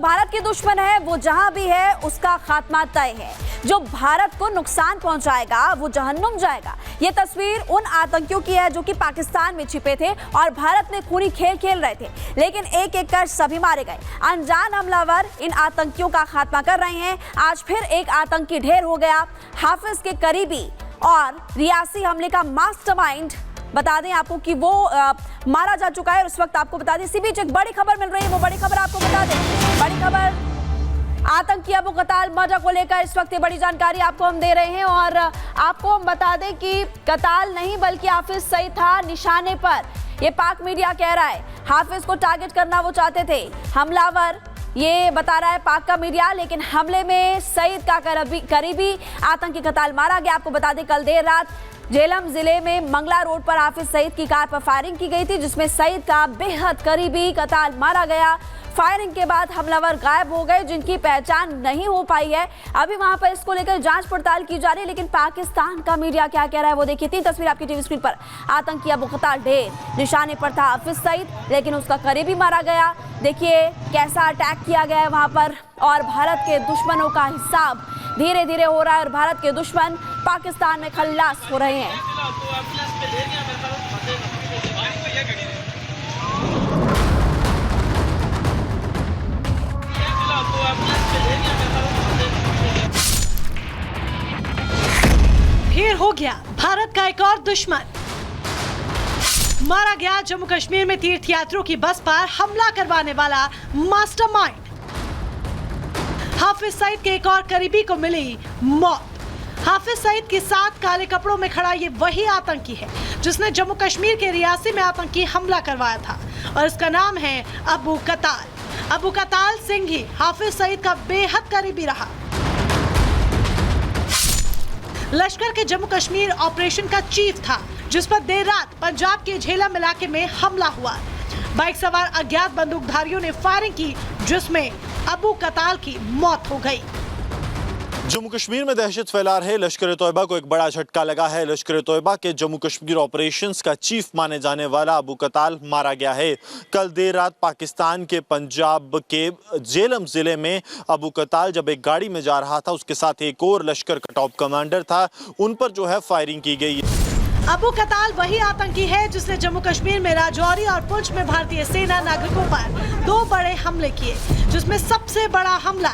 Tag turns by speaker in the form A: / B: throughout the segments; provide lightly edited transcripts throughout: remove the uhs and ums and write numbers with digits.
A: भारत के दुश्मन है वो जहां भी है उसका खात्मा तय है। जो भारत को नुकसान पहुंचाएगा वो जहन्नुम जाएगा। ये तस्वीर उन आतंकियों की है जो कि पाकिस्तान में छिपे थे और भारत में खूनी खेल खेल रहे थे, लेकिन एक एक कर सभी मारे गए। अनजान हमलावर इन आतंकियों का खात्मा कर रहे हैं। आज फिर एक आतंकी ढेर हो गया। हाफिज के करीबी और रियासी हमले का मास्टरमाइंड बता दें आपको कि वो मारा जा चुका है। और इस वक्त आपको बता दें इसी बीच एक बड़ी खबर मिल रही है। वो बड़ी खबर आपको बता दें, बड़ी खबर आतंकी अबू कताल मर्डर को लेकर इस वक्त ये बड़ी जानकारी आपको हम दे रहे हैं। और आपको हम बता दें कि कताल नहीं बल्कि हाफिज सईद था निशाने पर। ये पाक मीडिया कह रहा है हाफिज को टारगेट करना वो चाहते थे हमलावर, ये बता रहा है पाक का मीडिया। लेकिन हमले में सईद का करीबी आतंकी कताल मारा गया। आपको बता दें कल देर रात झेलम जिले में मंगला रोड पर हाफिज सईद की कार पर फायरिंग की गई थी, जिसमें सईद का बेहद करीबी कताल मारा गया। फायरिंग के बाद हमलावर गायब हो गए, जिनकी पहचान नहीं हो पाई है। अभी वहां पर इसको लेकर जांच पड़ताल की जा रही है। लेकिन पाकिस्तान का मीडिया क्या कह रहा है वो देखिए। 3 तस्वीर आपकी टीवी स्क्रीन पर। आतंकी अबू कताल ढेर निशाने पर था हाफिज सईद, लेकिन उसका करीबी मारा गया। देखिए कैसा अटैक किया गया है वहां पर। और भारत के दुश्मनों का हिसाब धीरे धीरे हो रहा है और भारत के दुश्मन पाकिस्तान में खल्लास हो रहे हैं।
B: फिर हो गया भारत का एक और दुश्मन। मारा गया जम्मू कश्मीर में तीर्थयात्रियों की बस पर हमला करवाने वाला मास्टरमाइंड। हाफिज सईद के एक और करीबी को मिली मौत। हाफिज सईद के साथ काले कपड़ों में खड़ा ये वही आतंकी है जिसने जम्मू कश्मीर के रियासी में आतंकी हमला करवाया था और इसका नाम है अबू कताल। अबू कताल सिंह ही हाफिज सईद का बेहद करीबी रहा। लश्कर के जम्मू कश्मीर ऑपरेशन का चीफ था, जिस पर देर रात पंजाब के झेलम इलाके में हमला हुआ। बाइक सवार अज्ञात बंदूकधारियों ने फायरिंग की, जिसमें अबू कताल की मौत हो गई।
C: जम्मू कश्मीर में दहशत फैला रहे लश्कर तोयबा को एक बड़ा झटका लगा है। लश्कर तोयबा के जम्मू कश्मीर ऑपरेशंस का चीफ माने जाने वाला अबू कताल मारा गया है। कल देर रात पाकिस्तान के पंजाब के झेलम जिले में अबू कताल जब एक गाड़ी में जा रहा था, उसके साथ एक और लश्कर का टॉप कमांडर था, उन पर जो है फायरिंग की गई।
B: अबू कताल वही आतंकी है जिसने जम्मू कश्मीर में राजौरी और पुंछ में भारतीय सेना नागरिकों पर 2 बड़े हमले किए, जिसमें सबसे बड़ा हमला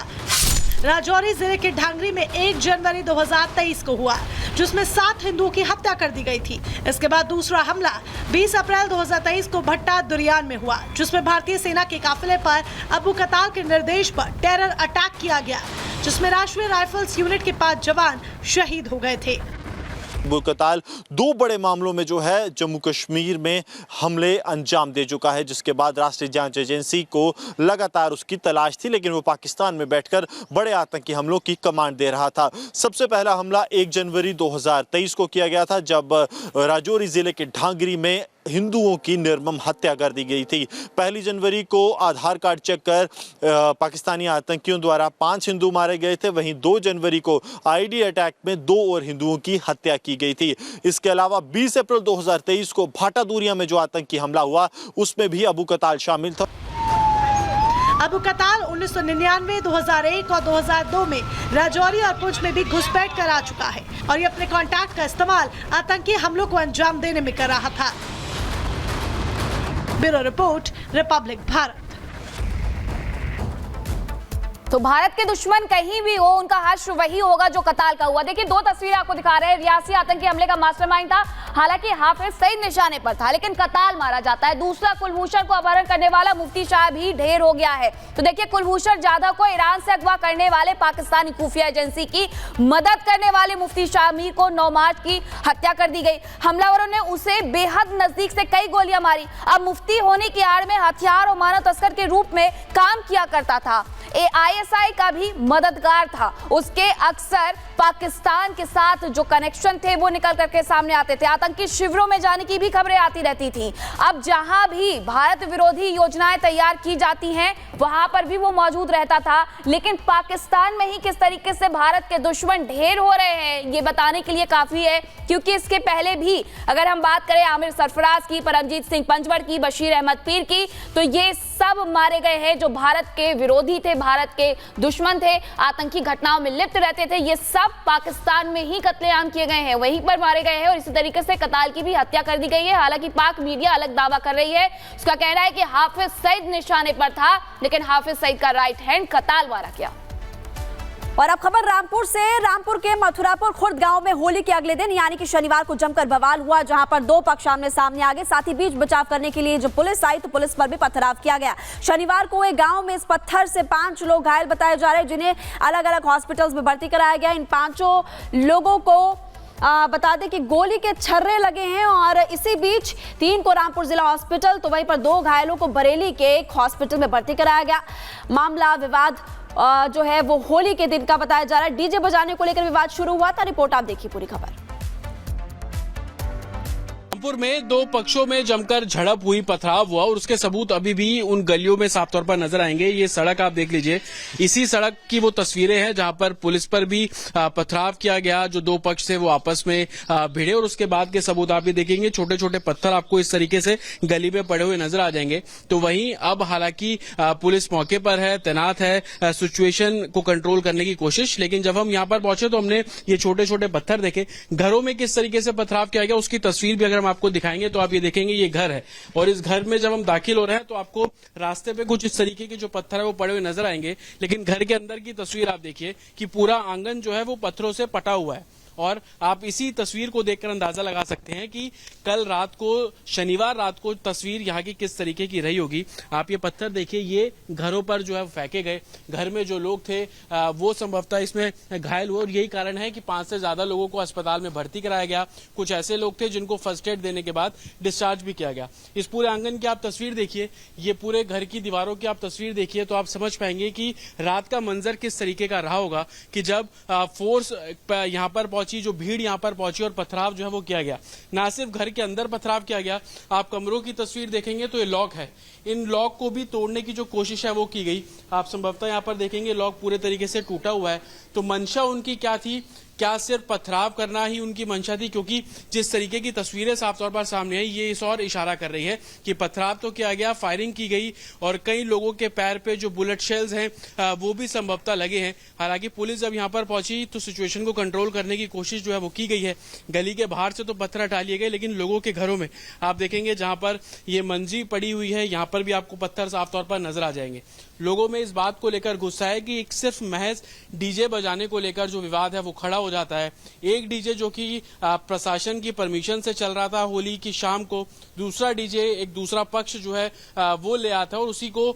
B: राजौरी जिले के ढांगरी में 1 जनवरी 2023 को हुआ, जिसमें 7 हिंदुओं की हत्या कर दी गई थी। इसके बाद दूसरा हमला 20 अप्रैल 2023 को भट्टा दुरियान में हुआ, जिसमें भारतीय सेना के काफिले पर अबू कताल के निर्देश पर टेरर अटैक किया गया, जिसमें राष्ट्रीय राइफल्स यूनिट के 5 जवान शहीद हो गए थे।
C: अबू कताल 2 बड़े मामलों में जो है जम्मू कश्मीर में हमले अंजाम दे चुका है, जिसके बाद राष्ट्रीय जांच एजेंसी को लगातार उसकी तलाश थी, लेकिन वो पाकिस्तान में बैठकर बड़े आतंकी हमलों की कमांड दे रहा था। सबसे पहला हमला 1 जनवरी 2023 को किया गया था, जब राजौरी जिले के ढांगरी में हिंदुओं की निर्मम हत्या कर दी गई थी। 1 जनवरी को आधार कार्ड चेक कर पाकिस्तानी आतंकियों द्वारा 5 हिंदू मारे गए थे। वहीं 2 जनवरी को आईडी अटैक में 2 और हिंदुओं की हत्या की गई थी। इसके अलावा 20 अप्रैल 2023 को भाटा दूरिया में जो आतंकी हमला हुआ, उसमें भी अबू कताल शामिल था।
B: अबू कताल 1999, 2001 और 2002 में राजौरी और पुंछ में भी घुसपैठ कर आ चुका है और ये अपने कॉन्टैक्ट का इस्तेमाल आतंकी हमलों को अंजाम देने में कर रहा था। Bureau report, Republic Bharat.
A: तो भारत के दुश्मन कहीं भी हो, उनका हश्र वही होगा जो कताल का हुआ। देखिए 2 तस्वीरें आपको दिखा रहे हैं। रियासी आतंकी हमले का मास्टरमाइंड था, हालांकि हाफिज सईद निशाने पर था, लेकिन कताल मारा जाता है। दूसरा कुलभूषण को अपहरण करने वाला मुफ्ती शाह भी ढेर हो गया है। तो देखिए कुलभूषण जाधव को ईरान से अगवा करने वाले पाकिस्तानी खुफिया एजेंसी की मदद करने वाले मुफ्ती शाह मीर को 9 मार्च की हत्या कर दी गई। हमलावरों ने उसे बेहद नजदीक से कई गोलियां मारी। अब मुफ्ती होने की आड़ में हथियार और मानव तस्कर के रूप में काम किया करता था। ISI का भी मददगार था। उसके अक्सर पाकिस्तान के साथ जो कनेक्शन थे वो निकल करके सामने आते थे। आतंकी शिविरों में जाने की भी खबरें आती रहती थी। अब जहां भी भारत विरोधी योजनाएं तैयार की जाती हैं वहां पर भी वो मौजूद रहता था। लेकिन पाकिस्तान में ही किस तरीके से भारत के दुश्मन ढेर हो रहे हैं ये बताने के लिए काफी है, क्योंकि इसके पहले भी अगर हम बात करें आमिर सरफराज की, परमजीत सिंह पंजवड़ की, बशीर अहमद पीर की, तो ये सब मारे गए हैं जो भारत के विरोधी थे, भारत के दुश्मन थे, आतंकी घटनाओं में लिप्त रहते थे। ये सब पाकिस्तान में ही कत्लेआम किए गए हैं, वहीं पर मारे गए हैं। और इसी तरीके से कताल की भी हत्या कर दी गई है। हालांकि पाक मीडिया अलग दावा कर रही है। उसका कहना है कि हाफिज सईद निशाने पर था, लेकिन हाफिज सईद का राइट हैंड कताल मारा गया। और अब खबर रामपुर से। रामपुर के मथुरापुर खुर्द गांव में होली के अगले दिन यानी कि शनिवार को जमकर बवाल हुआ, जहां पर दो पक्ष आमने सामने आ गए। साथ ही बीच बचाव करने के लिए जब पुलिस आई तो पुलिस पर भी पथराव किया गया। शनिवार को एक गांव में इस पत्थर से 5 लोग घायल बताए जा रहे हैं, जिन्हें अलग अलग हॉस्पिटल्स में भर्ती कराया गया। इन 5 लोगों को बता दें कि गोली के छर्रे लगे हैं। और इसी बीच 3 को रामपुर जिला हॉस्पिटल तो वहीं पर 2 घायलों को बरेली के एक हॉस्पिटल में भर्ती कराया गया। मामला विवाद जो है वो होली के दिन का बताया जा रहा है। डीजे बजाने को लेकर विवाद शुरू हुआ था। रिपोर्ट आप देखिए पूरी खबर।
D: रामपुर में 2 पक्षों में जमकर झड़प हुई, पथराव हुआ और उसके सबूत अभी भी उन गलियों में साफ तौर पर नजर आएंगे। ये सड़क आप देख लीजिए, इसी सड़क की वो तस्वीरें हैं जहां पर पुलिस पर भी पथराव किया गया। जो 2 पक्ष थे वो आपस में भिड़े और उसके बाद के सबूत आप भी देखेंगे। छोटे छोटे पत्थर आपको इस तरीके से गली में पड़े हुए नजर आ जाएंगे। तो वहीं अब हालांकि पुलिस मौके पर है, तैनात है, सिचुएशन को कंट्रोल करने की कोशिश। लेकिन जब हम यहाँ पर पहुंचे तो हमने ये छोटे छोटे पत्थर देखे। घरों में किस तरीके से पथराव किया गया उसकी तस्वीर भी अगर आपको दिखाएंगे तो आप ये देखेंगे ये घर है और इस घर में जब हम दाखिल हो रहे हैं तो आपको रास्ते पे कुछ इस तरीके के जो पत्थर है वो पड़े हुए नजर आएंगे। लेकिन घर के अंदर की तस्वीर आप देखिए कि पूरा आंगन जो है वो पत्थरों से पटा हुआ है। और आप इसी तस्वीर को देखकर अंदाजा लगा सकते हैं कि कल रात को, शनिवार रात को तस्वीर यहाँ की किस तरीके की रही होगी। आप ये पत्थर देखिए, ये घरों पर जो है फेंके गए। घर में जो लोग थे वो संभवतः इसमें घायल हुए और यही कारण है कि 5 से ज्यादा लोगों को अस्पताल में भर्ती कराया गया। कुछ ऐसे लोग थे जिनको फर्स्ट एड देने के बाद डिस्चार्ज भी किया गया। इस पूरे आंगन की आप तस्वीर देखिए, ये पूरे घर की दीवारों की आप तस्वीर देखिए तो आप समझ पाएंगे कि रात का मंजर किस तरीके का रहा होगा कि जब फोर्स यहाँ पर पहुंची, जो भीड़ यहां पर पहुंची और पथराव जो है वो किया गया। ना सिर्फ घर के अंदर पथराव किया गया, आप कमरों की तस्वीर देखेंगे तो ये लॉक है, इन लॉक को भी तोड़ने की जो कोशिश है वो की गई। आप संभवतः यहां पर देखेंगे लॉक पूरे तरीके से टूटा हुआ है। तो मंशा उनकी क्या थी? क्या सिर्फ पथराव करना ही उनकी मंशा थी? क्योंकि जिस तरीके की तस्वीरें साफ तौर पर सामने आई ये इस और इशारा कर रही है कि पथराव तो किया गया, फायरिंग की गई और कई लोगों के पैर पे जो बुलेट शेल्स हैं वो भी संभवतः लगे हैं। हालांकि पुलिस जब यहां पर पहुंची तो सिचुएशन को कंट्रोल करने की कोशिश जो है वो की गई है। गली के बाहर से तो पत्थर हटा लिए गए, लेकिन लोगों के घरों में आप देखेंगे जहां पर ये मंजी पड़ी हुई है यहाँ पर भी आपको पत्थर साफ तौर पर नजर आ जाएंगे। लोगों में इस बात को लेकर गुस्सा है कि एक सिर्फ महज डीजे बजाने को लेकर जो विवाद है वो खड़ा हो जाता है। एक डीजे जो कि प्रशासन की परमिशन से चल रहा था होली की शाम को, दूसरा डीजे एक दूसरा पक्ष जो है वो ले आता है और उसी को